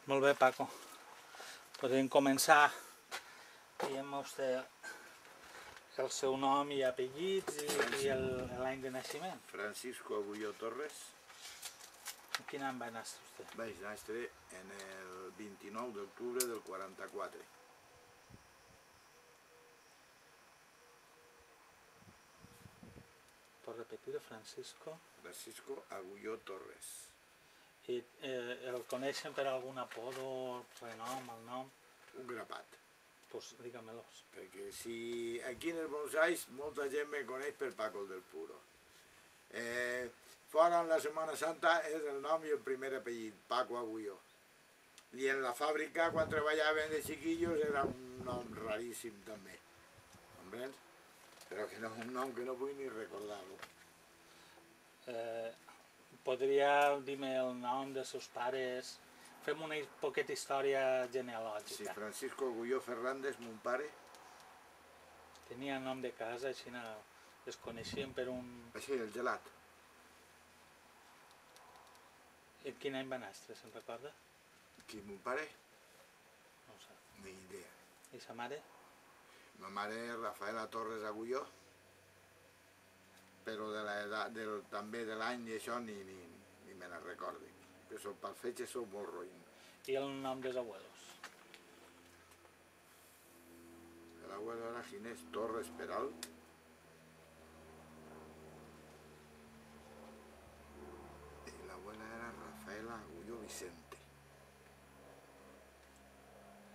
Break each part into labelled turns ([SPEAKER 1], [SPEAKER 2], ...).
[SPEAKER 1] Molt bé, Paco. Podem començar dient-me vostè el seu nom i apellits i l'any de naixement.
[SPEAKER 2] Francisco Agulló Torres.
[SPEAKER 1] Quin any va néixer vostè?
[SPEAKER 2] Vaig néixer en el 29 d'octubre del 44.
[SPEAKER 1] Pot repetir, Francisco?
[SPEAKER 2] Francisco Agulló Torres.
[SPEAKER 1] I el coneixen per algun apodo, renom, el nom?
[SPEAKER 2] Un grapat.
[SPEAKER 1] Doncs digue-me'ls.
[SPEAKER 2] Perquè si aquí en els bonsais molta gent me coneix per Paco el del Puro. Fora en la Setmana Santa és el nom i el primer apellit, Paco Agulló. I en la fàbrica, quan treballaven de chiquillos, era un nom raríssim també. Comprens? Però que no és un nom que no vull ni recordar-lo.
[SPEAKER 1] Podria dir-me el nom dels seus pares? Fem una poqueta història genealògica.
[SPEAKER 2] Sí, Francisco Agulló Fernández, mon pare.
[SPEAKER 1] Tenia nom de casa, així es coneixien per un...
[SPEAKER 2] Així, el gelat.
[SPEAKER 1] En quin any va néixer, se'n recorda?
[SPEAKER 2] Qui, mon pare?
[SPEAKER 1] No ho sap.
[SPEAKER 2] Ni idea.
[SPEAKER 1] I sa mare?
[SPEAKER 2] Ma mare és Rafaela Torres Agulló, però també de l'any i això ni me ne recordi. Que pel fetge sóc molt roïn.
[SPEAKER 1] I el nom dels abuelos?
[SPEAKER 2] L'abuelo era Ginés Torres Peral. I l'abuela era Rafaela Agulló Vicente.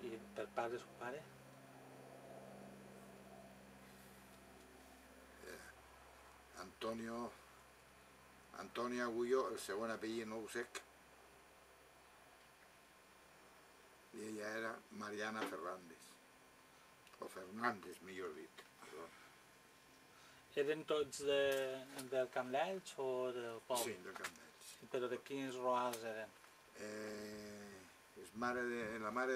[SPEAKER 1] I per part de seu pare?
[SPEAKER 2] Antonio Agulló, el segon apellido no ho sé. I ella era Mariana Fernández. O Fernández, millor dit.
[SPEAKER 1] Eren tots del Camp d'Elx o del poble?
[SPEAKER 2] Sí, del Camp d'Elx.
[SPEAKER 1] Però de quins roals eren?
[SPEAKER 2] La mare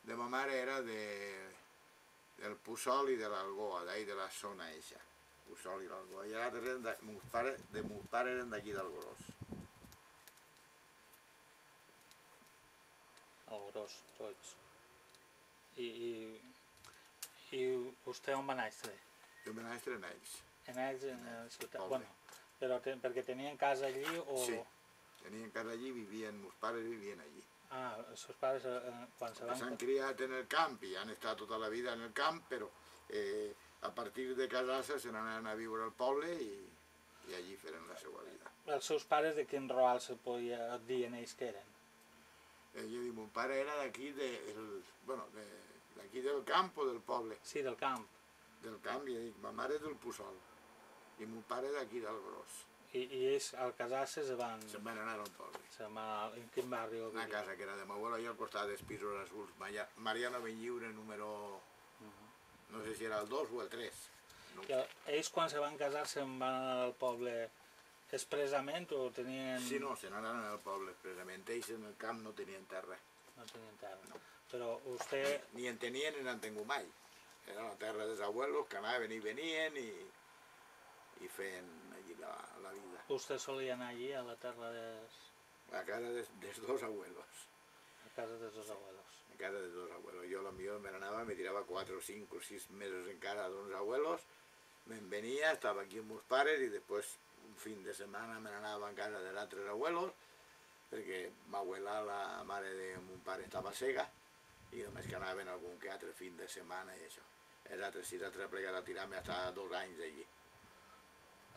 [SPEAKER 2] de ma mare era del Puçol i de l'Algoa, d'ahí de la zona eixa. Puçol i l'Algoa. I l'altre de mon pare eren d'aquí del Gros.
[SPEAKER 1] El Gros, tots. I vostè on va néixer?
[SPEAKER 2] Jo vaig néixer en ells.
[SPEAKER 1] En ells, en la ciutat? Bueno, però perquè tenien casa allí o...?
[SPEAKER 2] Sí, tenien casa allí, meus pares vivien allí.
[SPEAKER 1] Ah, els seus pares quan se van...
[SPEAKER 2] S'han criat en el camp i han estat tota la vida en el camp, però a partir de casar-se se n'anaven a viure al poble i allí feren la seva vida.
[SPEAKER 1] Els seus pares de quin roal se podia dir en ells que eren?
[SPEAKER 2] Jo dic, mon pare era d'aquí del camp o del poble?
[SPEAKER 1] Sí, del camp.
[SPEAKER 2] Del camp, i dic, ma mare és del Puçol i mon pare d'aquí del Gros.
[SPEAKER 1] I ells al casar-se se'n van
[SPEAKER 2] anar al poble.
[SPEAKER 1] En quin barri?
[SPEAKER 2] Una casa que era de meu abuelo i al costat dels pisos azuls. Mariano Benlliure, número... no sé si era el 2 o el 3.
[SPEAKER 1] Ells quan se van casar se'n van anar al poble expressament o tenien...
[SPEAKER 2] Sí, no, se n'anaven al poble expressament. Ells en el camp no tenien terra.
[SPEAKER 1] No tenien terra. No. Però vostè...
[SPEAKER 2] Ni en tenien ni n'han tingut mai. Era la terra dels abuelos que anaven i venien i feien allí la vida.
[SPEAKER 1] Vostè solia anar allí a la terra dels...
[SPEAKER 2] A casa dels dos abuelos.
[SPEAKER 1] A casa dels dos abuelos.
[SPEAKER 2] A casa dels dos abuelos. Jo potser me n'anava, me tirava 4 o 5 o 6 mesos en casa d'uns abuelos, me'n venia, estava aquí amb meus pares i després un fin de setmana me n'anava a casa dels altres abuelos perquè ma abuela, la mare de mon pare, estava cega i només que anaven algun que altre fin de setmana i això. Els altres sí, l'altre plegat a tirar-me hasta 2 anys allí.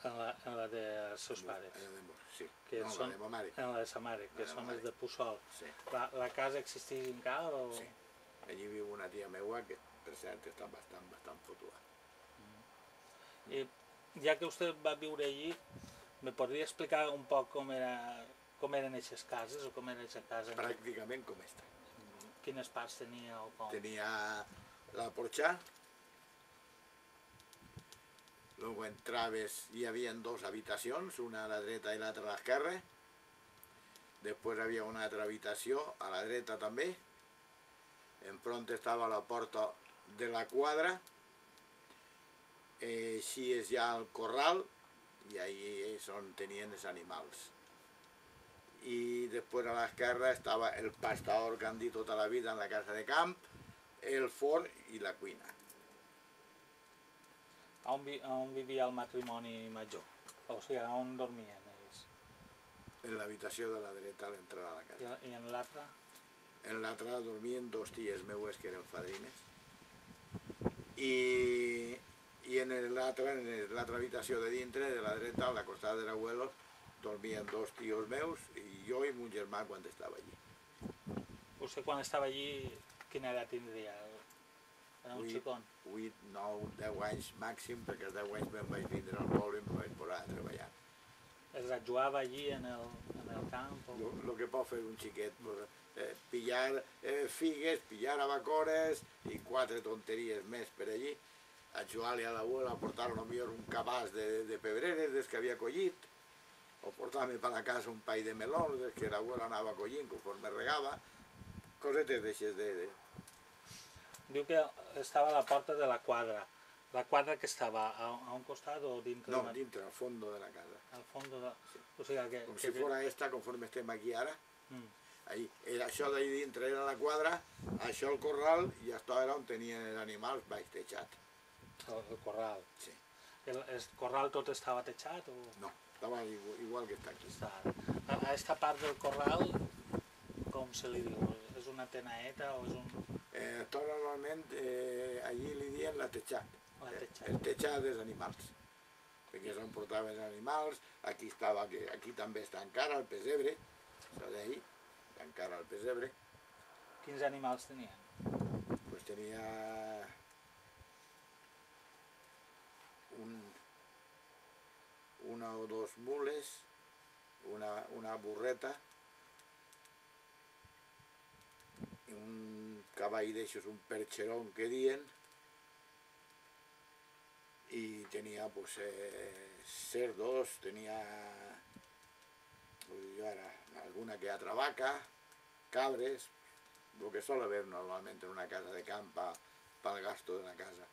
[SPEAKER 1] En la dels seus pares?
[SPEAKER 2] Sí,
[SPEAKER 1] no,
[SPEAKER 2] la de ma mare.
[SPEAKER 1] En la de sa mare, que són els de Puçol.
[SPEAKER 2] Sí.
[SPEAKER 1] La casa existeix encara o...?
[SPEAKER 2] Sí. Allí viu una tia meua que, per cert, està bastant fotuda.
[SPEAKER 1] I ja que vostè va viure allí, me podria explicar un poc com eren aquestes cases o com era aquesta casa?
[SPEAKER 2] Pràcticament com està.
[SPEAKER 1] Quines parts tenia o com?
[SPEAKER 2] Tenia la porxa, luego entraves, hi havia 2 habitacions, una a la dreta i l'altra a l'esquerra, després hi havia una altra habitació a la dreta també, enfront estava la porta de la quadra, així és ja el corral, i ahí és on tenien els animals. y después a la izquierda estaba el pastador que han dit tota la vida en la casa de camp, el forn i la cuina.
[SPEAKER 1] On vivia el matrimoni major? O sigui, on dormien ells?
[SPEAKER 2] En l'habitació de la dreta a l'entrada a la casa.
[SPEAKER 1] I en l'altre?
[SPEAKER 2] En l'altra dormien dos ties meues que eren fadrines. I en l'altra habitació de dintre, de la dreta, a la costada de l'abuelo, dormien dos tios meus i jo i mon germà quan estava allí.
[SPEAKER 1] Vostè quan estava allí, quina edat tindria? Era un xicon?
[SPEAKER 2] 8, 9, 10 anys màxim, perquè als 10 anys me'n vaig vindre al poble i me'n vaig posar a treballar.
[SPEAKER 1] Es jugava allí en el camp?
[SPEAKER 2] Lo que pot fer un xiquet, pillar figues, pillar abacores i 4 tonteries més per allí, ajudar-li a l'abuela a portar potser un cabàs de pebreres des que havia collit, o portar-me per la casa un paio de melons des que l'abuela anava collint conforme regava, cosetes d'aixes de...
[SPEAKER 1] Diu que estava a la porta de la quadra. La quadra que estava a un costat o dintre?
[SPEAKER 2] No, dintre, al fondo de la casa.
[SPEAKER 1] Al fondo de... O sigui que...
[SPEAKER 2] Com si fora esta, conforme estem aquí ara. Ahí, això d'ahí dintre era la quadra, això el corral, i això era on tenien els animals baix tejat.
[SPEAKER 1] El corral.
[SPEAKER 2] Sí.
[SPEAKER 1] El corral tot estava tejat? O...
[SPEAKER 2] No, estava igual que està aquí.
[SPEAKER 1] A aquesta part del corral, com se li diu? És una tenaeta o és un...
[SPEAKER 2] Tot normalment allí li diuen la tejat. El tejat dels animals. Perquè és on portaven els animals, aquí també està encara el pesebre, això d'ahí, encara el pesebre.
[SPEAKER 1] Quins animals tenien?
[SPEAKER 2] Pues tenia una o dos mules, una burreta, un cavall d'aixòs, un percherón que dien, i tenia pues, cerdos, tenia alguna que altra vaca, cabres, el que sol haver normalment en una casa de camp pel gasto de la casa.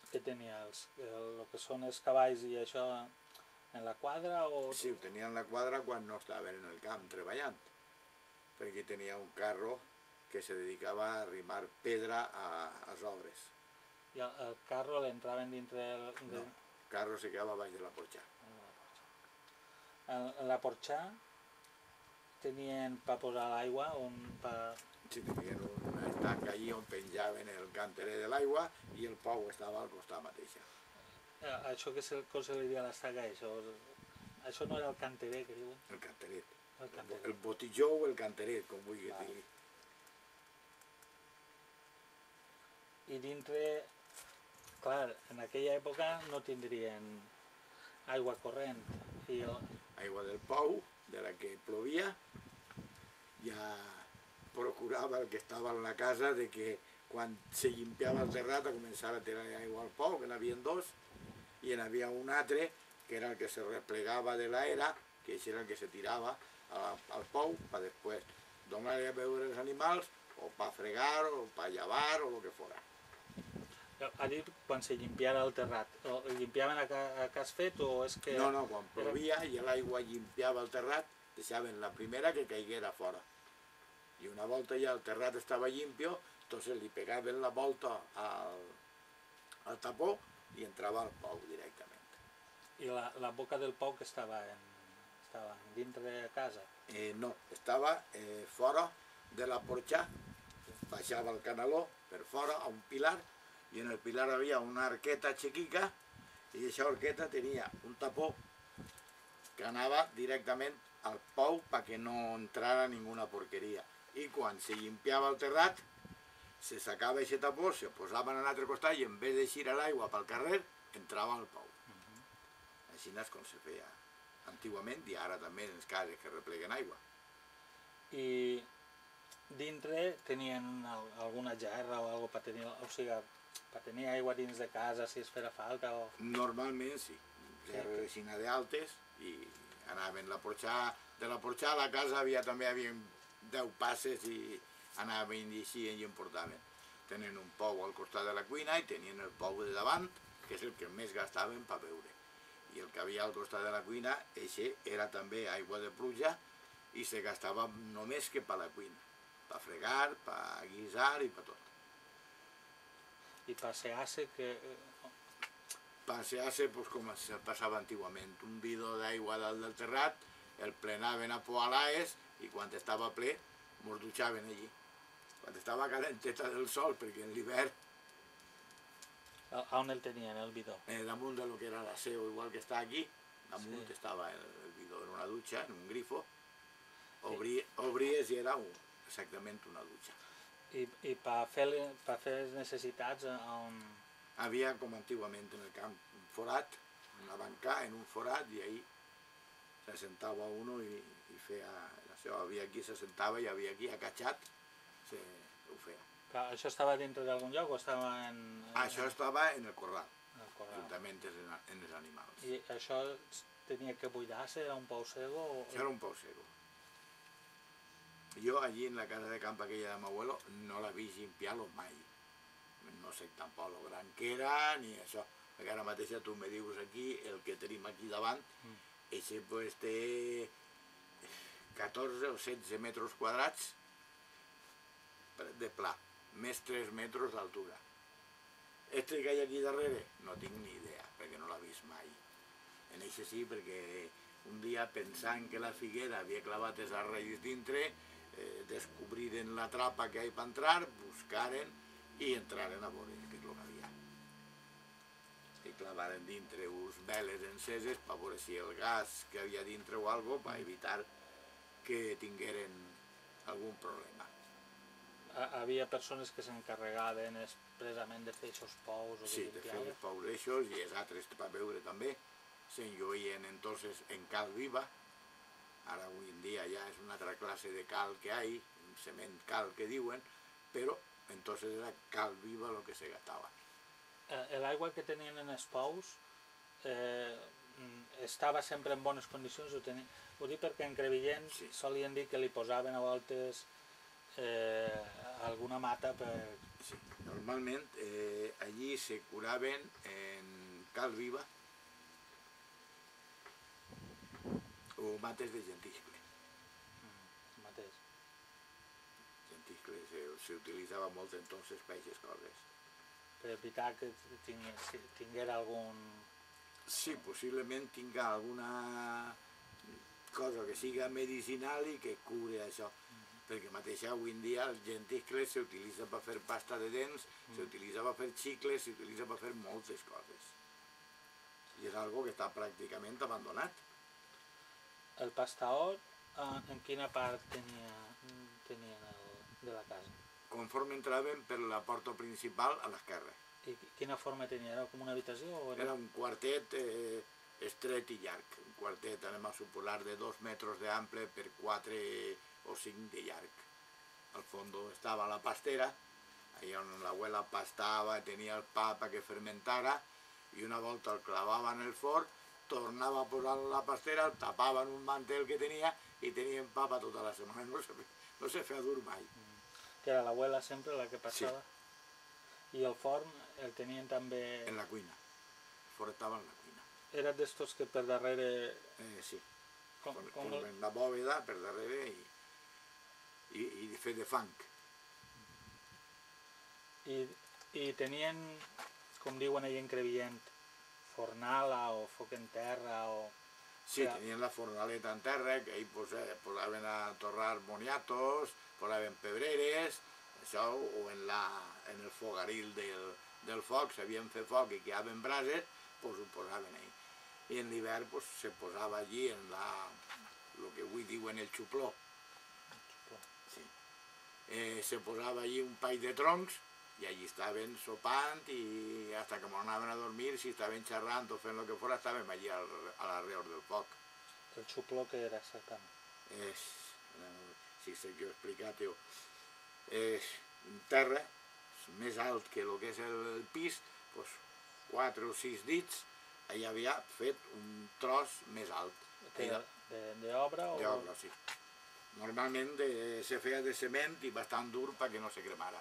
[SPEAKER 1] Què tenia? El que són els cavalls i això en la quadra? O...
[SPEAKER 2] Sí, ho tenia en la quadra quan no estaven en el camp treballant, perquè tenia un carro que se dedicava a arrimar pedra a les obres.
[SPEAKER 1] I el carro l'entraven dintre...
[SPEAKER 2] No, el carro se quedava baix de la porxà.
[SPEAKER 1] En la porxà tenien per posar l'aigua?
[SPEAKER 2] Sí, tenien una estanca allí on penjaven el canterer de l'aigua i el pou estava al costat mateixa.
[SPEAKER 1] Això que se li diu a l'estaca, això no era el canterer que diuen?
[SPEAKER 2] El canteret. El botijó o el canteret, com vulgui dir.
[SPEAKER 1] I dintre, clar, en aquella època no tindrien aigua corrent.
[SPEAKER 2] Aigua del pou, de la que plovia, ja procurava el que estava en la casa de que quan se llimpiava el terrat a començar a tirar aigua al pou, que n'havien dos, i n'hi havia un altre que era el que se replegava de l'era, que era el que se tirava al pou per després donar-li a beure els animals, o per fregar, o per llevar, o el que fora.
[SPEAKER 1] Ha dit quan se llimpiara el terrat, o llimpiaven a cas fet o és que...
[SPEAKER 2] No, quan plovia i l'aigua llimpiava el terrat, deixaven la primera que caiguera fora. I una volta ja el terrat estava llimpio, entonces li pegaven la volta al tapó i entrava al pou directament.
[SPEAKER 1] I la boca del pou que estava dintre de casa?
[SPEAKER 2] No, estava fora de la porxà, baixava el canaló per fora a un pilar, i en el pilar havia una arqueta xiquica i aquesta arqueta tenia un tapó que anava directament al pou perquè no entrara ninguna porqueria. I quan se llimpiava el terrat, se sacava aquest tapó, se posava en l'altre costat i en vez d'eixir l'aigua pel carrer, entrava al pou. Així és com se feia antigament i ara també en les cases que repleguen aigua.
[SPEAKER 1] I dintre tenien alguna gerra o alguna cosa per tenir, per tenir aigua dins de casa si es feia falta?
[SPEAKER 2] Normalment sí, gerra de xina d'altes i anaven de la porxà a la casa també havia 10 passes i anaven i així i en portaven. Tenen un pou al costat de la cuina i tenien el pou de davant, que és el que més gastaven per beure. I el que havia al costat de la cuina, eixe era també aigua de pluja i se gastava només que per la cuina, per fregar, per guisar i per tot.
[SPEAKER 1] I passear-se que...
[SPEAKER 2] Passear-se pues, com es passava antigament, un bidó d'aigua dalt del terrat, el plenaven a poalaes i quan estava ple mos dutxaven allí. Quan estava calenteta del sol, perquè en l'hivern
[SPEAKER 1] On el tenien, el bidó?
[SPEAKER 2] damunt de lo que era l'aseo, igual que està aquí, damunt
[SPEAKER 1] Sí.
[SPEAKER 2] estava el bidó, era una dutxa, en un grifo, obries i era exactament una dutxa.
[SPEAKER 1] I per fer les necessitats on...
[SPEAKER 2] Havia, com antigament en el camp, un forat, una banca en un forat, i ahí se sentava uno i feia això. Havia qui se sentava i havia qui acatxat ho feia.
[SPEAKER 1] Però això estava dintre d'algun lloc o estava en...
[SPEAKER 2] Això estava en el corral,
[SPEAKER 1] en el corral?
[SPEAKER 2] juntament amb els animals.
[SPEAKER 1] I això tenia que buidar-se, era un pou seco?
[SPEAKER 2] Això era un pou seco. Jo allí en la casa de camp aquella de m'abuelo no la vi limpiar-lo mai. No sé tampoc lo gran que era ni això, perquè ara mateix tu me dius aquí, el que tenim aquí davant, eixe pues té 14 o 16 metres quadrats de pla, més 3 metres d'altura. Este que hi ha aquí darrere, no tinc ni idea, perquè no l'ha vist mai. En eixe sí, perquè un dia pensant que la figuera havia clavat les arrels dintre, descobriren la trapa que hi per entrar, buscaren i entraren a veure què és el que havia. I clavaren dintre uns veles enceses per veure si el gas que havia dintre o alguna cosa, per evitar que tingueren algun problema.
[SPEAKER 1] Havia persones que s'encarregaven expressament de fer aquests pous?
[SPEAKER 2] Sí, de fer els pous eixos i els altres per veure també. S'enlluïen entonces en cal viva. Ara avui en dia ja és una altra classe de cal que hi ha, un cement cal que diuen, però entonces era cal viva el que se gastava.
[SPEAKER 1] L'aigua que tenien en els pous estava sempre en bones condicions? Ho dic perquè en Crevillent solien dir que li posaven a voltes alguna mata per...
[SPEAKER 2] Sí, normalment allí se curaven en cal viva o mates de gentiscle.
[SPEAKER 1] Mateix.
[SPEAKER 2] Gentiscle s'utilitzava molt entonces per aquestes coses.
[SPEAKER 1] Per evitar que tinguera algun...
[SPEAKER 2] Sí, possiblement tinga alguna cosa que siga medicinal i que cure això. Perquè mateix avui en dia el gentiscle s'utilitza per fer pasta de dents, s'utilitza per fer xicles, s'utilitza per fer moltes coses. I és algo que està pràcticament abandonat.
[SPEAKER 1] El pastaor, en quina part tenien de la casa?
[SPEAKER 2] Conforme entraven per la porta principal a l'esquerra.
[SPEAKER 1] I quina forma tenia? Era com una habitació? O
[SPEAKER 2] Era un quartet estret i llarg. Un quartet, anem a suposar, de 2 metres d'ample per 4 o 5 de llarg. Al fons estava la pastera, allà on l'abuela pastava, tenia el pa perquè fermentara, i una volta el clavava en el forn, tornava a posar la pastera, el tapaven un mantel que tenia i tenien pa per tota la setmana. No se feia dur mai.
[SPEAKER 1] Que era l'abuela sempre la que passava? Sí. I el forn el tenien també...
[SPEAKER 2] En la cuina. El forn estava en la cuina.
[SPEAKER 1] Era d'estos que per darrere...
[SPEAKER 2] Sí. Com en la bòveda per darrere i fet de fang.
[SPEAKER 1] I tenien, com diuen allà en Crevillent, fornala o foc en terra o...
[SPEAKER 2] Sí, tenien la fornaleta en terra, que ahí posaven a torrar boniatos, posaven pebreres, això, o en el fogaril del foc, sabien fer foc i quedaven brases, doncs ho posaven ahí. I en l'hivern se posava allí en el que avui diuen el xupló. Sí. Se posava allí un paio de troncs i allí estaven sopant i hasta que anaven a dormir, si estaven xerrant o fent el que fos, estàvem allí a l'arreu del foc.
[SPEAKER 1] El xupló que era exactament?
[SPEAKER 2] Si sé que ho he explicat jo. És un terra, més alt que el que és el pis, 4 o 6 dits, hi havia fet un tros més alt.
[SPEAKER 1] D'obra?
[SPEAKER 2] D'obra, sí. Normalment se feia de cement i bastant dur perquè no se cremara.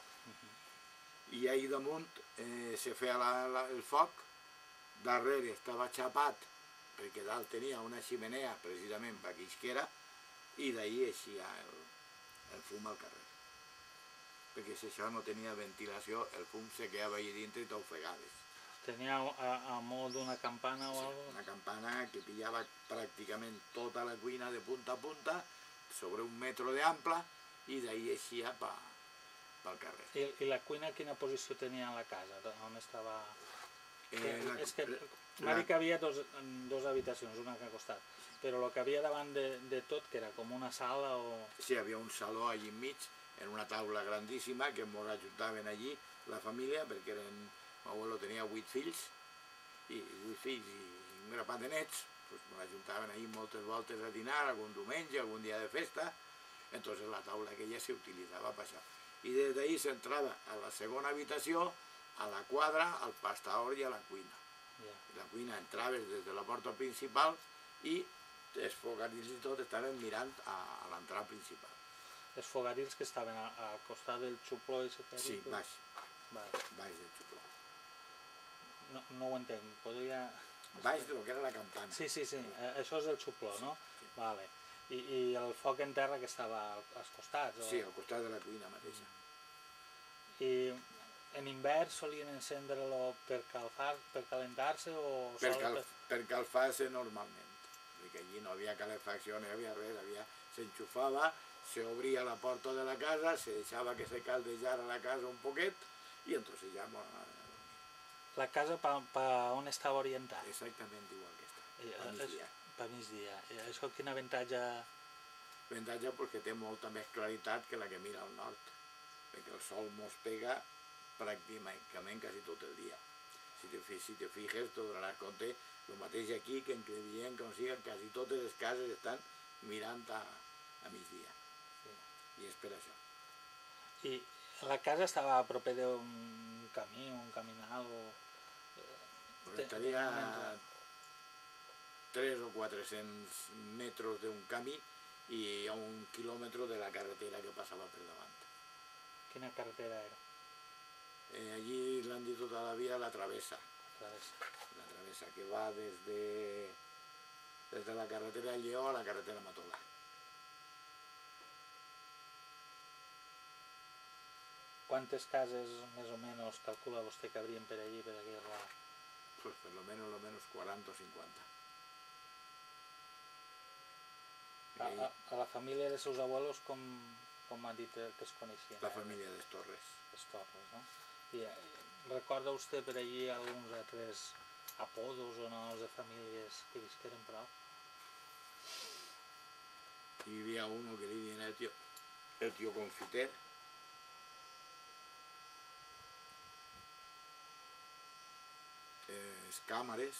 [SPEAKER 2] I ahí damunt se feia el foc, darrere estava xapat perquè dalt tenia una ximenea precisament per aquells que era, i d'ahir eixia el fum al carrer. Perquè si això no tenia ventilació, el fum se quedava allà dintre i t'ofegaves.
[SPEAKER 1] Tenia a molt d'una campana o
[SPEAKER 2] Sí,
[SPEAKER 1] alguna cosa?
[SPEAKER 2] una campana que pillava pràcticament tota la cuina de punta a punta, sobre 1 metre d'ample, i d'ahir eixia pel carrer.
[SPEAKER 1] I la cuina quina posició tenia en la casa? On estava? És que m'ha dit que hi havia dos habitacions, una a cada costat, però el que havia davant de tot, que era com una sala o...
[SPEAKER 2] Sí, hi havia un saló allí enmig, en una taula grandíssima, que ens ajuntaven allí la família, perquè l'abuelo tenia 8 fills, i 8 fills i un grapat de nets, doncs ens ajuntaven allí moltes voltes a dinar, algun diumenge, algun dia de festa, entonces la taula aquella se utilitzava per això. I des d'ahir s'entrava a la segona habitació, a la quadra, al pastador i a la cuina. La cuina entraves des de la porta principal i els fogarils i tot estaven mirant a l'entrada principal.
[SPEAKER 1] Els fogarils que estaven al costat del xupló i
[SPEAKER 2] Sí, baix.
[SPEAKER 1] Vale.
[SPEAKER 2] Baix del xupló.
[SPEAKER 1] No ho entenc, podria...
[SPEAKER 2] Baix del que era la campana.
[SPEAKER 1] Sí, això és el xupló, no?
[SPEAKER 2] Sí.
[SPEAKER 1] Vale. I el foc en terra que estava als costats?
[SPEAKER 2] Sí, al costat de la cuina mateixa.
[SPEAKER 1] I en hivern solien encendre-lo per calentar-se o...
[SPEAKER 2] Per calfar-se normalment, perquè allí no havia calefacció, no hi havia res, s'enxufava, s'obria la porta de la casa, se deixava que se caldejara la casa un poquet i entonces ja...
[SPEAKER 1] La casa on estava orientada?
[SPEAKER 2] Exactament igual que està, a migdia.
[SPEAKER 1] Per migdia. Això quin avantatge?
[SPEAKER 2] Avantatge perquè té molta més claritat que la que mira al nord, perquè el sol mos pega pràcticament quasi tot el dia. Si te fijes, te donaràs compte, el mateix aquí, que en Crevillent, com sigui, quasi totes les cases estan mirant a migdia. I és per això.
[SPEAKER 1] I la casa estava a proper d'un camí, un caminal o...
[SPEAKER 2] Estaria a 300 o 400 metres d'un camí i a 1 quilòmetre de la carretera que passava per davant.
[SPEAKER 1] Quina carretera era?
[SPEAKER 2] Allí l'han dit tota la vida la travessa.
[SPEAKER 1] La
[SPEAKER 2] travessa que va des de la carretera Lleó a la carretera Matolà.
[SPEAKER 1] ¿Quantes cases més o menys calcula vostè que haurien per allí, per aquell lado?
[SPEAKER 2] Pues por lo menos 40 o 50.
[SPEAKER 1] A la família de seus abuelos com ha dit que es coneixien?
[SPEAKER 2] La família de Torres.
[SPEAKER 1] Les Torres, no? I recorda vostè per allí alguns altres apodos o noms de famílies que visqueren prou?
[SPEAKER 2] Hi havia uno que li deien el tío Confiter. Càmeres.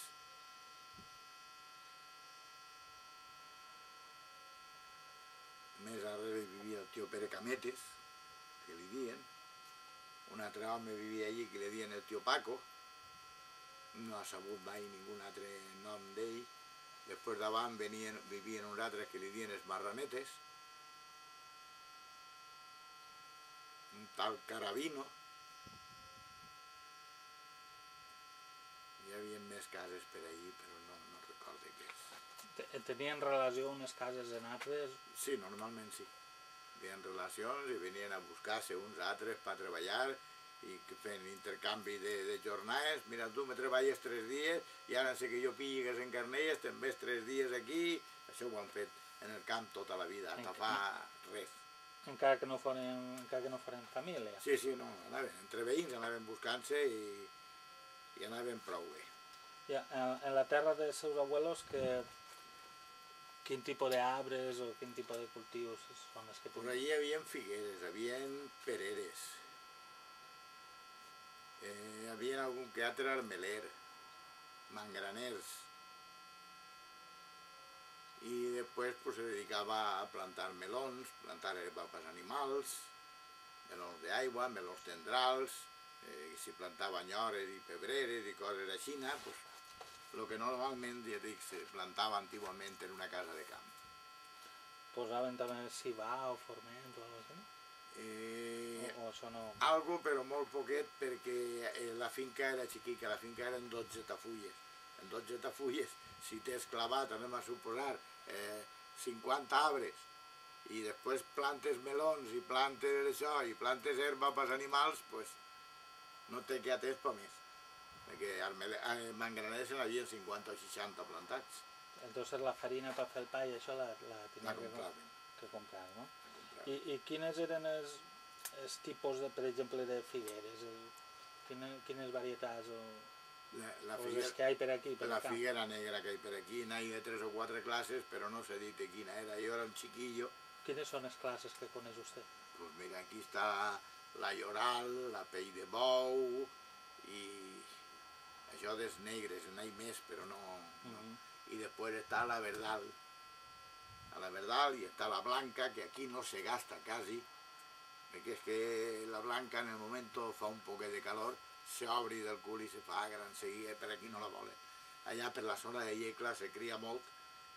[SPEAKER 2] Més darrere vivia el tío Pere Cametes, que li diuen. Un altre home vivia allí que li diuen el tío Paco. No ha sabut mai ningú altre nom d'ell. Després davant vivien uns altres que li diuen els Marranetes. Un tal Carabino. Hi havia més cases per allí, però no recordo què és.
[SPEAKER 1] Tenien relació unes cases en altres?
[SPEAKER 2] Sí, normalment sí. Hi havia relacions i venien a buscar-se uns altres per treballar i fent intercanvi de jornades. Mira, tu me treballes 3 dies i ara sé que jo pilli que s'encarnelles, te'n ves 3 dies aquí. Això ho han fet en el camp tota la vida, hasta fa res.
[SPEAKER 1] Encara que no foren família?
[SPEAKER 2] Sí, no, anaven, entre veïns anaven buscant-se i anaven prou bé.
[SPEAKER 1] En la terra dels seus abuelos, quin tipus d'arbres o quin tipus de cultius són els que
[SPEAKER 2] Pues allí hi havia figueres, hi havia pereres, hi havia algun que altre armeler, mangraners, i després pues, se dedicava a plantar melons, plantar herba per animals, melons d'aigua, melons tendrals, s'hi plantava nyores i pebreres i coses així, pues, el que normalment se plantava antigament en una casa de camp.
[SPEAKER 1] Posaven també cibà o forment o alguna cosa així? O això no...
[SPEAKER 2] Algo, però molt poquet, perquè la finca era xiquica, la finca eren 12 tafulles. En 12 tafulles, si t'has clavat, anem a suposar, 50 arbres i després plantes melons i plantes això i plantes herba pels animals, pues no té que atès per més. Perquè a Mangraners se n'havien 50 o 60 plantats.
[SPEAKER 1] Entonces la farina per fer el pa i això la tenia que comprar, no? I quines eren els tipus, per exemple, de figueres? Quines varietats o les que hi ha per aquí?
[SPEAKER 2] La figuera negra que hi ha per aquí, n'hi ha de 3 o 4 classes, però no sé dir quina era. Jo era un chiquillo.
[SPEAKER 1] Quines són les classes que coneix vostè?
[SPEAKER 2] Pues mira, aquí està la lloral, la pell de bou i això dels negres, n'hi ha més, però no. Y después está la verdal. A la verdal y está la blanca, que aquí no se gasta casi, porque es que la blanca en el momento fa un poco de calor, se obre del cul i se fa gran seguida, per aquí no la volen. Allà per la zona de Iecla se cria molt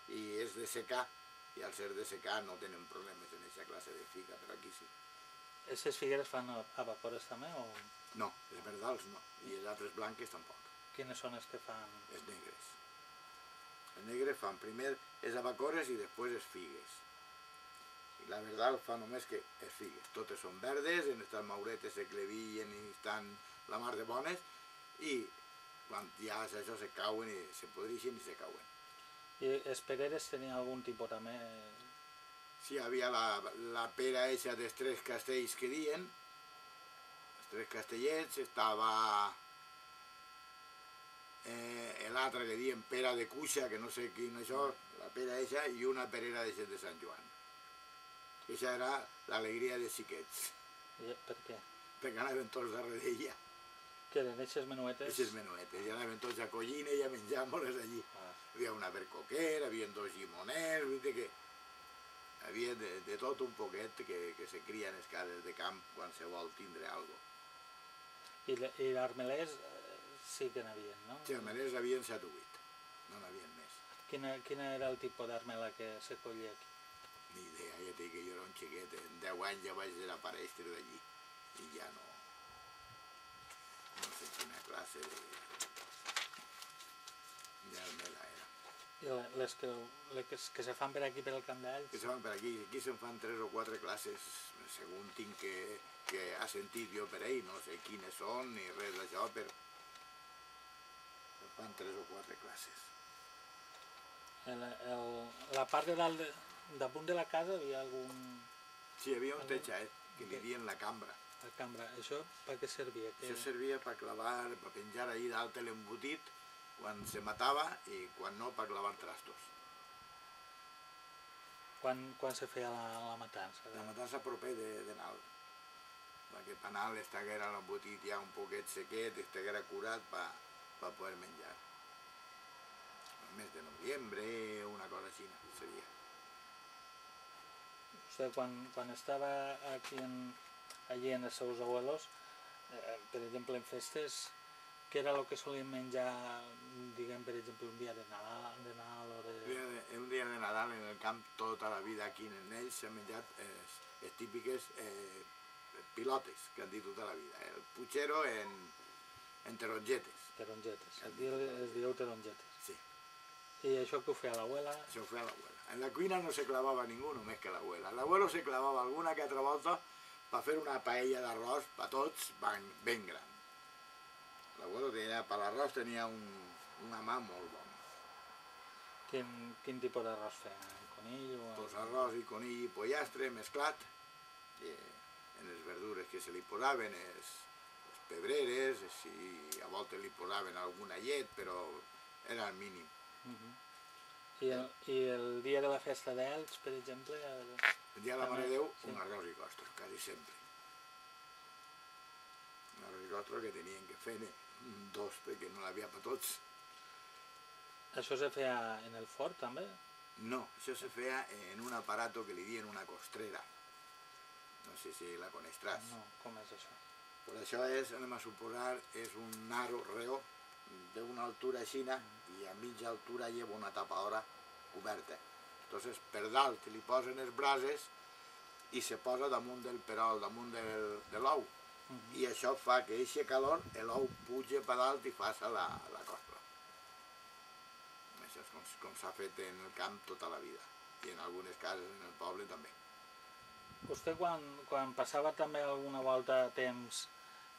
[SPEAKER 2] i és de secà, i al ser de secà no tenen problemes en aquesta classe de figa, però aquí sí.
[SPEAKER 1] Aquestes figueres fan a vapores també o...?
[SPEAKER 2] No, les verdals no, i les altres blanques tampoc.
[SPEAKER 1] Quines són les que fan?
[SPEAKER 2] Les negres. Els negres fan primer les abacores i després les figues. I la verdad fa només que les figues. Totes són verdes, en aquestes mauretes se clevillen i estan la mar de bones, i quan ja això se cauen i se podreixen i se cauen.
[SPEAKER 1] I els pereres tenien algun tipus també?
[SPEAKER 2] Sí, hi havia la pera eixa dels 3 castells que diuen, els 3 castellets, estava l'altre que diuen pera de cuixa, que no sé quin això, la pera eixa, i una perera de Sant Joan. Eixa era l'alegria de xiquets.
[SPEAKER 1] Per què?
[SPEAKER 2] Perquè anaven tots darrere d'ella.
[SPEAKER 1] Què eren, eixes menuetes?
[SPEAKER 2] Eixes menuetes, i anaven tots a collina i a menjar-nos allí. Hi havia una bercoquera, hi havia 2 llimoners, vull dir que hi havia de tot un poquet que se cria en les cases de camp quan se vol tindre alguna cosa.
[SPEAKER 1] I l'armelers sí que n'havien, no?
[SPEAKER 2] Sí, armelers havien 7 o 8, no n'havien més.
[SPEAKER 1] Quin era el tipus d'armela que se collia aquí?
[SPEAKER 2] Ni idea, ja t'he dit que jo era un xiquet, en 10 anys ja vaig desaparèixer d'allí i ja no sé quina classe d'armela era.
[SPEAKER 1] I les que se fan per aquí, per el Camp d'Alls?
[SPEAKER 2] Que se fan per aquí se'n fan 3 o 4 classes, segons tinc que ha sentit jo per ell, no sé quines són ni res d'això, però se fan 3 o 4 classes.
[SPEAKER 1] La part de dalt, damunt de la casa, hi havia algun...
[SPEAKER 2] Sí, hi havia un teixat que li dien la cambra.
[SPEAKER 1] La cambra, això per què servia?
[SPEAKER 2] Això servia per clavar, per penjar ahí dalt l'embotit quan se matava i quan no per clavar trastos.
[SPEAKER 1] Quan se feia la matança?
[SPEAKER 2] La matança proper de Nal. Perquè per Nal estaguera l'embotit ja un poquet sequet, estaguera curat per poder menjar. El mes de novembre, una cosa així seria.
[SPEAKER 1] Vostè quan estava allí en els seus abuelos, per exemple en festes, què era el que solien menjar, diguem per exemple un dia de Nadal o de...
[SPEAKER 2] Un dia de Nadal en el camp tota la vida aquí en ells s'ha menjat les típiques pilotes que han dit tota la vida, el puchero en tarongetes.
[SPEAKER 1] Tarongetes, es diu tarongetes.
[SPEAKER 2] Sí.
[SPEAKER 1] I això que ho feia l'abuela?
[SPEAKER 2] Això ho feia l'abuela. En la cuina no se clavava ningú, només que l'abuela. L'abuelo se clavava alguna que altra volta per fer una paella d'arròs per tots ben gran. L'abuelo per l'arròs tenia una mà molt bona.
[SPEAKER 1] Quin tipus d'arròs feia? Conill o...?
[SPEAKER 2] Pues arròs i conill i pollastre mesclat, en les verdures que se li posaven, les pebreres, i a voltes li posaven alguna llet, però era el mínim.
[SPEAKER 1] I el dia de la festa d'Elx, per exemple?
[SPEAKER 2] El dia de la Mare de Déu, un arròs i costos, quasi sempre. Un arròs i costos que tenien que fer 2 perquè no n'havia per tots.
[SPEAKER 1] Això se feia en el forn també?
[SPEAKER 2] No, això se feia en un aparato que li diuen una costrera. No sé si la coneixeràs.
[SPEAKER 1] No, com és això?
[SPEAKER 2] Pues això és, anem a suposar, és un aro reo d'una altura aixina i a mitja altura lleva una tapadora coberta. Entonces per dalt li posen les brases i se posa damunt del perol, damunt de l'ou. I això fa que eixe calor l'ou puja per dalt i faça la costra. Això és com s'ha fet en el camp tota la vida i en algunes cases en el poble també.
[SPEAKER 1] Vostè quan passava també alguna volta temps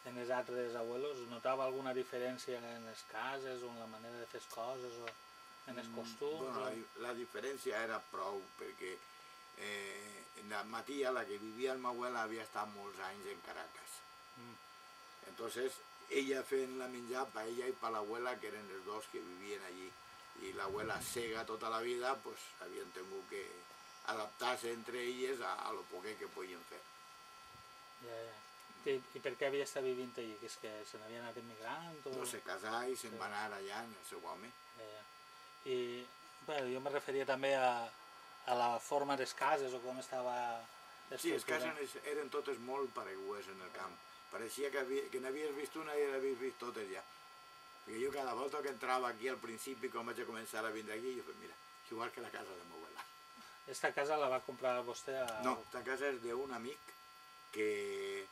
[SPEAKER 1] en els altres abuelos, notava alguna diferència en les cases o en la manera de fer les coses o en els costums?
[SPEAKER 2] Bueno, la diferència era prou, perquè la Matia, la que vivia amb abuela, havia estat molts anys en Caracas. Entonces, ella fent la menjar per ella i per l'abuela, que eren els dos que vivien allí. I l'abuela cega tota la vida, pues havien tingut que adaptar-se entre elles a lo poquet que podien fer.
[SPEAKER 1] Ja. I per què havia estat vivint allí? Que és que se n'havia anat emigrant?
[SPEAKER 2] No, se casà i se'n va anar allà amb el seu home.
[SPEAKER 1] I bueno, jo me referia també a la forma de les cases o com estava...
[SPEAKER 2] Sí, les cases eren totes molt paregudes en el camp. Pareixia que n'havies vist una i n'havies vist totes ja. Perquè jo cada volta que entrava aquí al principi, quan vaig a començar a vindre aquí, jo mira, és igual que la casa de ma abuela.
[SPEAKER 1] Esta casa la va comprar vostè a...
[SPEAKER 2] No, esta casa és d'un amic que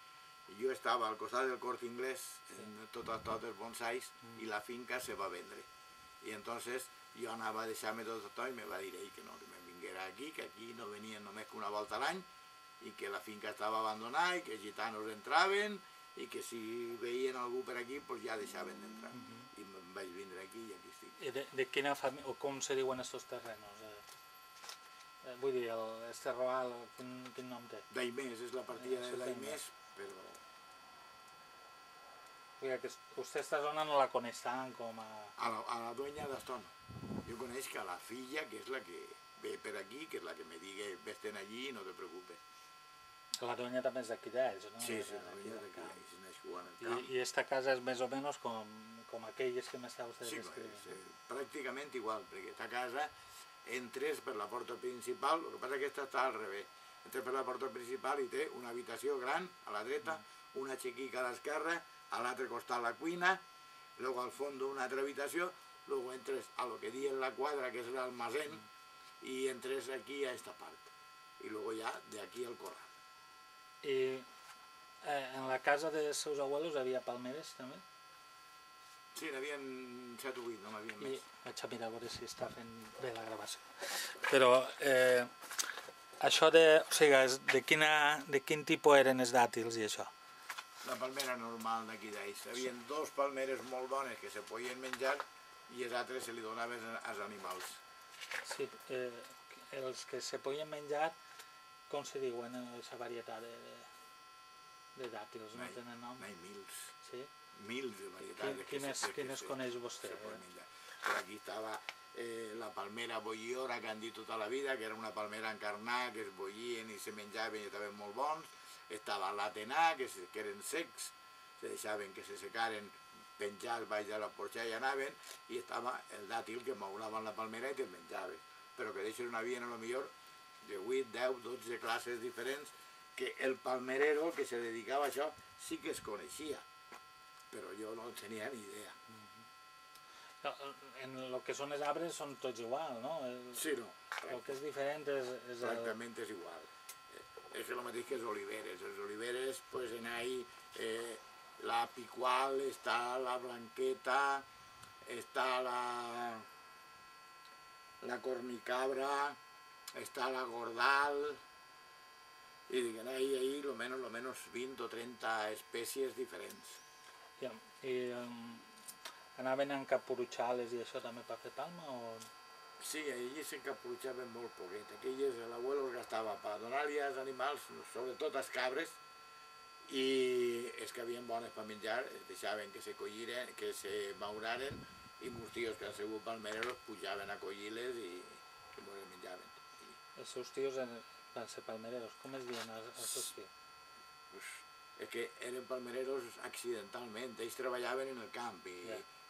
[SPEAKER 2] jo estava al costat del Corte Inglés, en tots els bonsais, i la finca se va vendre. I entonces jo anava a deixar-me tot això i me va dir ell que no, que me vinguera aquí, que aquí no venien només que una volta a l'any, i que la finca estava abandonada i que els gitanos entraven i que si veien algú per aquí pues ja deixaven d'entrar. I em vaig vindre aquí i aquí estic.
[SPEAKER 1] I de quina família, o com se diuen estos terrenos? Vull dir, el Terroal, quin nom té?
[SPEAKER 2] Daimés, és la partida de Daimés, però...
[SPEAKER 1] Perquè vostè aquesta zona no la coneix tant com a...
[SPEAKER 2] A la dueña d'esto no. Jo coneix que a la filla, que és la que ve per aquí, que és la que me diga vés-te'n allí i no te preocupes.
[SPEAKER 1] La dueña també és d'aquí d'ells, no?
[SPEAKER 2] Sí, la dueña d'aquí d'ells, n'és jugant al camp.
[SPEAKER 1] I esta casa és més o menys com aquelles que m'està vostè descrivint?
[SPEAKER 2] Sí, pràcticament igual, perquè esta casa entres per la porta principal, el que passa que aquesta està al revés. Entres per la porta principal i té una habitació gran a la dreta, una xiquica a l'esquerra, a l'altre costat la cuina, luego al fondo una altra habitació, luego entres a lo que diuen la quadra, que és l'almacén, y entres aquí a esta part. Y luego ya de aquí al corral.
[SPEAKER 1] I en la casa dels seus abuelos hi havia palmeres també?
[SPEAKER 2] Sí, n'havien 7 o 8, no n'havien més.
[SPEAKER 1] Vaig a mirar a veure si està fent bé la gravació. Però això de... O sigui, de quin tipus eren els dàtils i això?
[SPEAKER 2] La palmera normal d'aquí d'ells. Hi havia 2 palmeres molt bones que se podien menjar i els altres se li donaven als animals.
[SPEAKER 1] Sí, els que se podien menjar, com se diuen aquesta varietat de dàtils? No tenen nom?
[SPEAKER 2] N'hi ha mils.
[SPEAKER 1] Sí?
[SPEAKER 2] Mils de varietats.
[SPEAKER 1] Quines coneix vostè?
[SPEAKER 2] Per aquí estava la palmera bollidora que han dit tota la vida, que era una palmera encarnada, que es bollien i se menjaven i estaven molt bons. Estava l'atenà, que eren secs, se deixaven que se secaren penjats baix de la porxa i anaven, i estava el dàtil que maulaven la palmera i te'l menjaven. Però que d'això n'havien a lo millor de 8, 10, 12 classes diferents, que el palmerero que se dedicava a això sí que es coneixia, però jo no tenia ni idea.
[SPEAKER 1] En el que són els arbres són tots igual, no?
[SPEAKER 2] Sí, no.
[SPEAKER 1] El que és diferent és...
[SPEAKER 2] Exactament és igual. És el mateix que els oliveres. Els oliveres, pues en ahí la picual, està la blanqueta, està la cornicabra, está la gordal, y digan ahí lo menos 20 o 30 especies diferents.
[SPEAKER 1] I anaven en capurutxales i això també per fer palma o...?
[SPEAKER 2] Sí, ells s'encapurutxaven molt poquet. Aquelles l'abuelo els gastava per donar-li als animals, sobretot als cabres, i els que havien bones per menjar deixaven que se colliren, que se mauraren, i molts tios que han sigut palmereros pujaven a collir-les i les menjaven.
[SPEAKER 1] Els seus tios van ser palmereros. Com es diuen els seus tios?
[SPEAKER 2] És que eren palmereros accidentalment. Ells treballaven en el camp i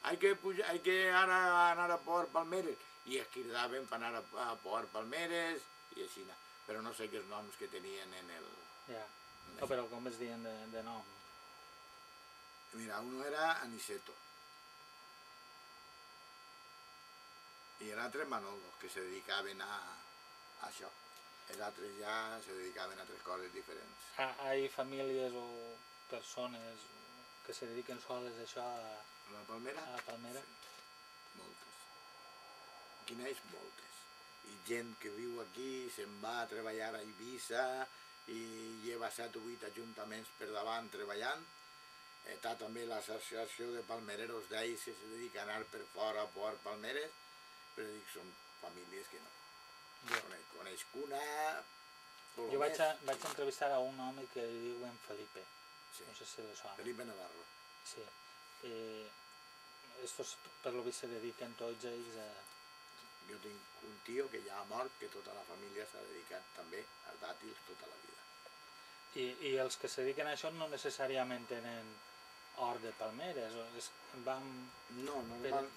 [SPEAKER 2] hay que anar a por palmeres. I es cridaven per anar a por palmeres i així. Però no sé quins noms que tenien en el...
[SPEAKER 1] No, però com es diuen de nom?
[SPEAKER 2] Mira, uno era Aniceto. I l'altre Manolo, que se dedicaven a això. Els altres ja se dedicaven a altres coses diferents.
[SPEAKER 1] Hi ha famílies o persones que se dediquen soles a això,
[SPEAKER 2] a la palmera?
[SPEAKER 1] A la palmera?
[SPEAKER 2] Sí, moltes. Aquí n'hi ha moltes. I gent que viu aquí se'n va a treballar a Eivissa i lleva 7 o 8 ajuntaments per davant treballant. Està també l'associació de palmereros d'ells que se dedica a anar per fora a poar palmeres, però dic, són famílies que no. Coneix una...
[SPEAKER 1] Jo vaig entrevistar a un home que li diuen Felipe, no sé si li sona.
[SPEAKER 2] Felipe Navarro.
[SPEAKER 1] Sí. Estos per lo vist se dediquen tots ells a...
[SPEAKER 2] Jo tinc un tio que ja ha mort, que tota la família s'ha dedicat també als dàtils tota la vida.
[SPEAKER 1] I els que se dediquen a això no necessàriament tenen hort de palmeres?
[SPEAKER 2] No,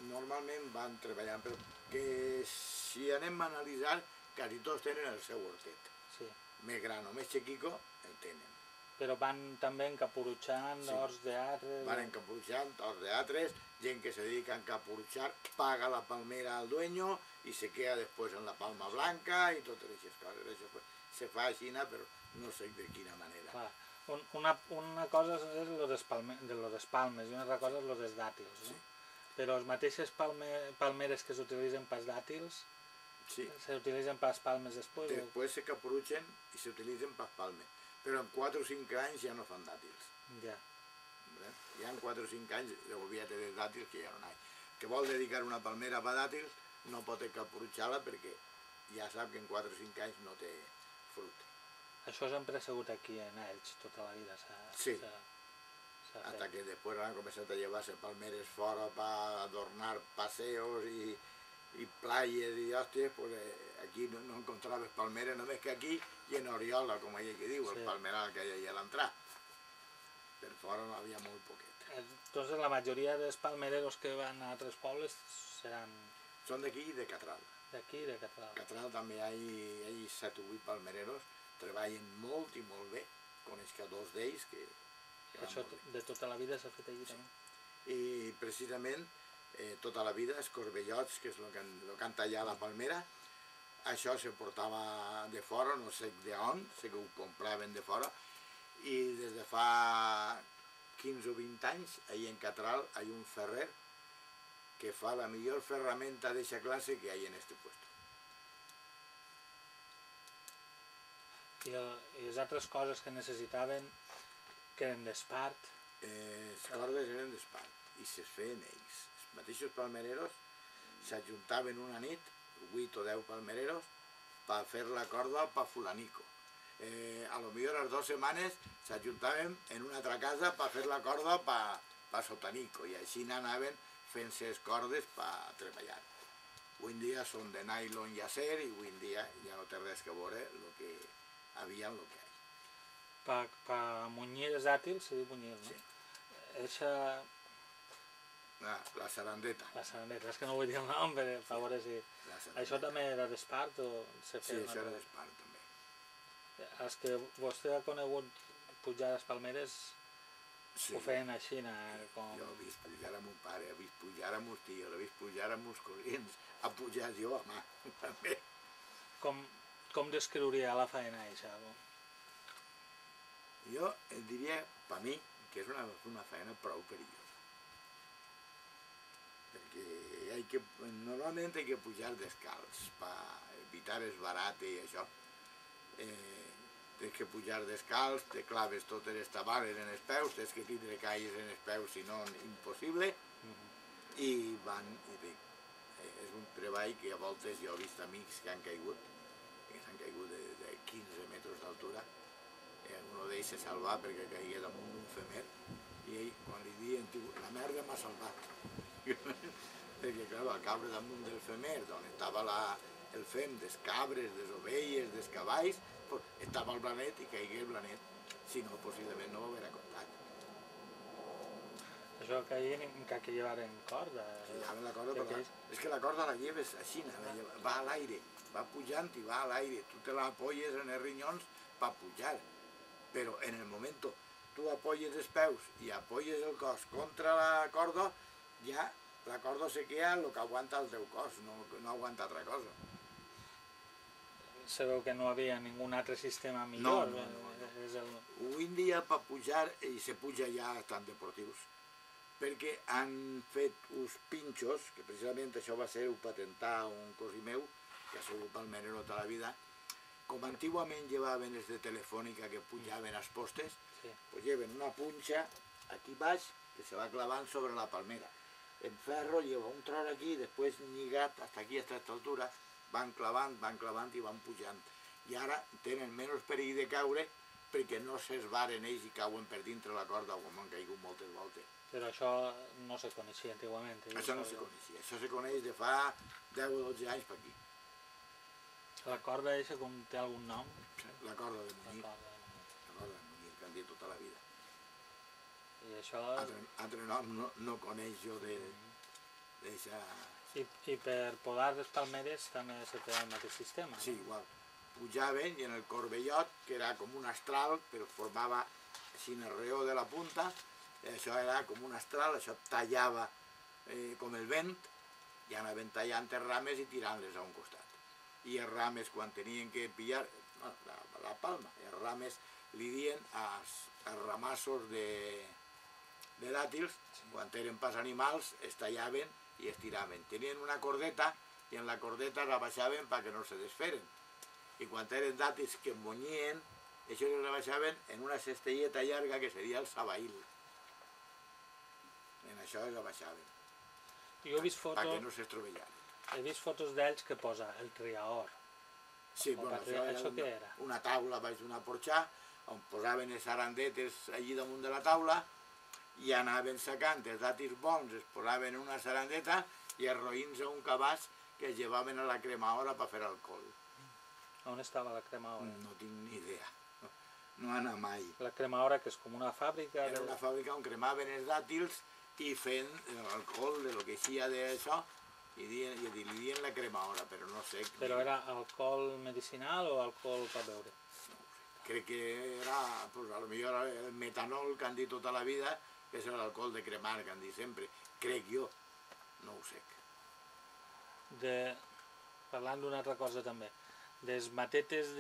[SPEAKER 2] normalment van treballant, però que si anem a analitzar, quasi tots tenen el seu hortet.
[SPEAKER 1] Sí.
[SPEAKER 2] Més gran o més xiquico, el tenen.
[SPEAKER 1] Però van també encapurutxant horts d'altres?
[SPEAKER 2] Van encapurutxant horts d'altres, gent que se dedica a encapurutxar, paga la palmera al dueño y se queda después en la palma blanca y totes aquestes coses. Això se fa així, però no sé de quina manera.
[SPEAKER 1] Clar. Una cosa és lo dels palmes i una altra cosa és lo dels dàtils, no? Sí. Però les mateixes palmeres que s'utilitzen pels dàtils s'utilitzen pels palmes després?
[SPEAKER 2] Després se capurutxen i s'utilitzen pels palmes, però en 4 o 5 anys ja no fan dàtils.
[SPEAKER 1] Ja.
[SPEAKER 2] Ja en 4 o 5 anys de olvídate de dàtils que ja no n'hi ha. Que vol dedicar una palmera a dàtils no pot capurutxar-la perquè ja sap que en 4 o 5 anys no té fruit.
[SPEAKER 1] Això sempre ha sigut aquí en Elx tota la vida.
[SPEAKER 2] Sí. Hasta que després han començat a llevar-se palmeres fora per adornar paseos i playes i hòsties, pues aquí no encontraves palmeres, només que aquí i en Oriola, com ell que diu, el palmeral que hi ha a l'entrar. Per fora no havia molt poquet.
[SPEAKER 1] Entonces la majoria dels palmereros que van a altres pobles seran...
[SPEAKER 2] Són d'aquí i de Catral.
[SPEAKER 1] D'aquí i de Catral.
[SPEAKER 2] Catral també hi ha 7 o 8 palmereros, treballen molt i molt bé, coneix que 2 d'ells que
[SPEAKER 1] això de tota la vida s'ha fet allí també.
[SPEAKER 2] I precisament tota la vida els corbellots, que és el que han tallat la palmera, això se portava de fora, no sé d'on, sé que ho compraven de fora, i des de fa 15 o 20 anys, ahí en Catral, hi ha un ferrer que fa la millor ferramenta d'aquesta classe que hi ha en este puesto.
[SPEAKER 1] I les altres coses que necessitaven, que eren d'espart?
[SPEAKER 2] Les cordes eren d'espart i se feien ells. Els mateixos palmereros s'ajuntaven una nit, 8 o 10 palmereros, per fer la corda per fulanico. A lo millor les 2 setmanes s'ajuntaven en una altra casa per fer la corda per sotanico i així anaven fent-se les cordes per treballar. Avui en dia són de nylon i acer i avui en dia ja no té res que veure el que havia en el que hi ha.
[SPEAKER 1] Per munyir els dàtils, se diu munyir, no?
[SPEAKER 2] Sí. La sarandeta.
[SPEAKER 1] La sarandeta, és que no vull dir el nom, per veure si... Això també era d'espart o se feia?
[SPEAKER 2] Sí, això era d'espart també.
[SPEAKER 1] Els que vostè ha conegut pujar les palmeres ho feien així, com...
[SPEAKER 2] Jo he vist pujar a mon pare, he vist pujar a mos tios, he vist pujar a mos corrients, a pujar jo a mà, també.
[SPEAKER 1] Com descriuria la feina això?
[SPEAKER 2] Jo diria, per mi, que és una feina prou perillosa. Perquè normalment hay que pujar descalç per evitar esbarate i això. Tens que pujar descalç, te claves totes les tabales en els peus, tens que tindre calles en els peus, si no, impossible, i van, i dic, és un treball que a voltes jo he vist amics que han caigut, de 15 metres d'altura, uno d'ells se salvà perquè caigué damunt d'un femer, i ell, quan li diuen, la merda m'ha salvat. Perquè, clar, al caure damunt del femer, on estava el fem dels cabres, des ovelles, dels cavalls, estava el blanet i caigué el blanet, si no, possiblement no ho hauria contat.
[SPEAKER 1] Això que que llevaren corda?
[SPEAKER 2] Sí, llevaven la corda, però és que la corda la lleves així, va a l'aire, va pujant i va a l'aire, tu te la apoyes en els rinyons per pujar, però en el moment tu apoyes els peus i apoyes el cos contra la corda, ja la corda se queda el que aguanta el teu cos, no aguanta altra cosa.
[SPEAKER 1] Se veu que no hi havia ningú altre sistema millor.
[SPEAKER 2] No. Avui en dia per pujar, i se puja ja tan deportius, perquè han fet uns pinxos, que precisament això va ser patentar un cosí meu, que ha sigut palmerero tota la vida, com antiguament llevaven els de Telefònica que pujaven als postes,
[SPEAKER 1] Sí.
[SPEAKER 2] pues lleven una punxa aquí baix que se va clavant sobre la palmera. En ferro lleva un tros aquí, després lligat hasta aquí, hasta esta altura, van clavant i van pujant. I ara tenen menys perill de caure perquè no s'esbaren ells i cauen per dintre la corda com han caigut moltes voltes.
[SPEAKER 1] Però això no se coneixia antigament.
[SPEAKER 2] Això no se coneixia, això se coneix de fa 10 o 12 anys per aquí.
[SPEAKER 1] La corda eixa com té algun nom?
[SPEAKER 2] La corda de
[SPEAKER 1] La
[SPEAKER 2] Munyir,
[SPEAKER 1] corda.
[SPEAKER 2] la corda de Munyir, que han dit tota la vida.
[SPEAKER 1] I això...
[SPEAKER 2] Altre nom no coneix jo d'eixa...
[SPEAKER 1] I per podar les palmeres també se té el mateix sistema?
[SPEAKER 2] Sí, igual. Pujaven i en el corbellot, que era com un astral, però formava així en el reó de la punta, això era com un astral, això tallava com el vent, i anaven tallant les rames i tirant-les a un costat. I els rames, quan tenien que pillar, la palma, els rames li dien als ramassos de dàtils, quan eren pas animals, es tallaven i es tiraven. Tenien una cordeta i en la cordeta la baixaven perquè no se desferen. I quan eren dàtils que munyien, això se baixaven en una cestelleta llarga que seria el sabaïl. En això es baixaven.
[SPEAKER 1] Jo he vist fotos...
[SPEAKER 2] Perquè no s'estrovellaven.
[SPEAKER 1] He vist fotos d'ells que posa el triaor.
[SPEAKER 2] Sí, bueno,
[SPEAKER 1] això què era?
[SPEAKER 2] Una taula baix d'una porxà, on posaven les arandetes allí damunt de la taula i anaven sacant els dàtils bons, es posaven una sarandeta i els roïns a un cabàs que es llevaven a la cremaora per fer alcohol.
[SPEAKER 1] On estava la cremaora?
[SPEAKER 2] No tinc ni idea, no anar mai.
[SPEAKER 1] La cremaora, que és com una fàbrica...
[SPEAKER 2] Era una fàbrica on cremaven els dàtils i fent l'alcohol de lo que eixia d'això i li dien la cremaora, però no sé...
[SPEAKER 1] Però era alcohol medicinal o alcohol per beure?
[SPEAKER 2] Crec que era, pues, a lo millor el metanol que han dit tota la vida, que és l'alcohol de cremar, que han dit sempre. Crec jo, no ho sé.
[SPEAKER 1] Parlant d'una altra cosa també, des matetes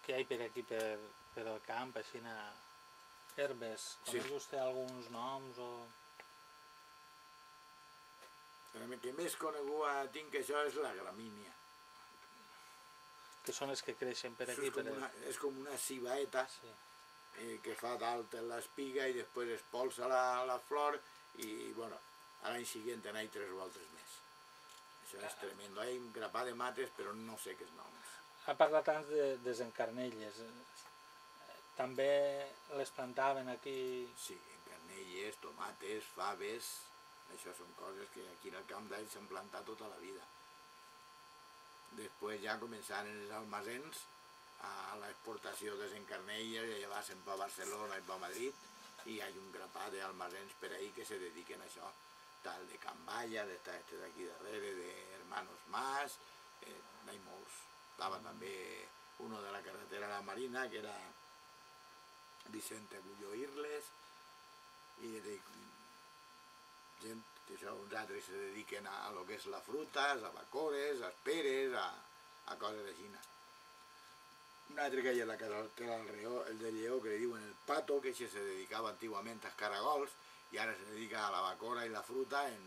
[SPEAKER 1] que hi ha per aquí, per el camp, així, herbes, coneix vostè alguns noms o...?
[SPEAKER 2] El que més conegut tinc que això és la gramínia.
[SPEAKER 1] Que són els que creixen per aquí?
[SPEAKER 2] És com una cibaeta que fa dalt en l'espiga i després es polsa la flor i, bueno, a l'any següent n'hi ha 3 voltes més. Això és tremendo. Hi ha un grapà de mates, però no sé què noms.
[SPEAKER 1] Ha parlat abans de desencarnelles. També les plantaven aquí?
[SPEAKER 2] Sí, encarnelles, tomates, faves... Això són coses que aquí al camp d'ells s'han plantat tota la vida. Després ja començant els almacens a l'exportació de les encarnelles, ja va sempre a Barcelona i a Madrid, i hi ha un grapat d'almacens per ahí que se dediquen a això, tal de Can Balla, este d'aquí darrere, de Hermanos Mas, n'hi ha molts. Estava també uno de la carretera a la Marina, que era Vicente Agulló Irles, i gent, uns altres se dediquen a lo que és la fruta, a bacores, a peres, a coses així. Un altre que hi ha a la carretera el de Lleó, que li diuen el pato, que se dedicava antigament als caragols, i ara se dedica a la bacora i la fruta en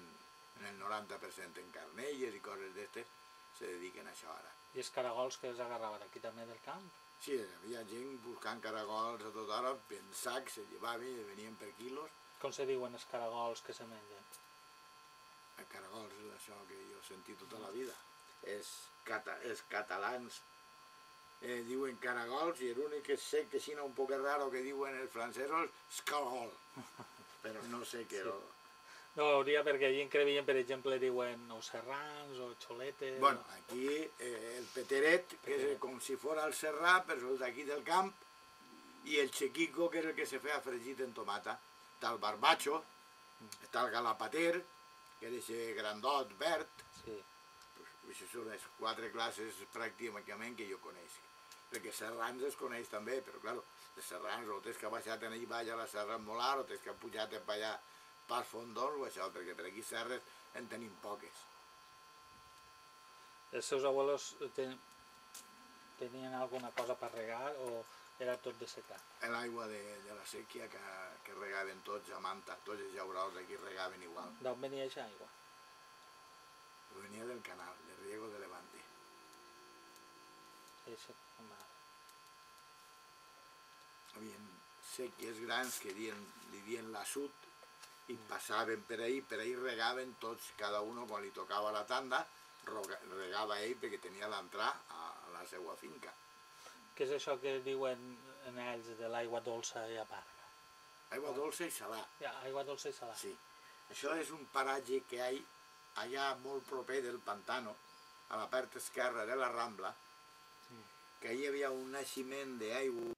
[SPEAKER 2] el 90% en carnelles i coses d'estes, se dediquen a això ara.
[SPEAKER 1] I els caragols que els agarraven aquí també del camp?
[SPEAKER 2] Sí, hi havia gent buscant caragols a tota hora, en sacs, se llevaven i venien per quilos.
[SPEAKER 1] Com se diuen els caragols que se mengen?
[SPEAKER 2] El caragols és això que jo he sentit tota la vida. Els catalans diuen caragols i l'únic que sé que és un poc raro que diuen els francesos és caragol. Però no sé què...
[SPEAKER 1] No, hauria perquè allí en Crevillent, per exemple, diuen o serrans o xoletes...
[SPEAKER 2] Bueno, aquí el peteret, que és com si fos el serrà, però és d'aquí del camp, i el chequico, que és el que se feia fregit en tomata. Està el barbacho, està el galapater, que és grandot, verd. Això són les 4 classes pràcticament que jo coneix. Perquè serrans es coneix també, però clar, els serrans o tens que ha baixat en allà a la serra Molar o tens que ha pujat per allà per Fondons o això, perquè per aquí serres en tenim poques.
[SPEAKER 1] Els seus abuelos tenien alguna cosa per regar o era tot de secà?
[SPEAKER 2] L'aigua de la sèquia que regaven tots a Manta, tots els llaurals aquí regaven igual.
[SPEAKER 1] D'on venia aquesta aigua?
[SPEAKER 2] Venia del canal, del riego de Levante. Hi havia sèquies grans que li dien l'assut i passaven per ahí regaven tots, cada un quan li tocava la tanda, regava ell perquè tenia d'entrar a la seva finca.
[SPEAKER 1] Què és això que diuen en ells de l'aigua dolça i amarga?
[SPEAKER 2] Aigua dolça i salà.
[SPEAKER 1] Aigua dolça i salà.
[SPEAKER 2] Sí. Això és un paratge que hi ha allà molt proper del Pantano, a la part esquerra de la Rambla, que hi havia un naixement d'aigua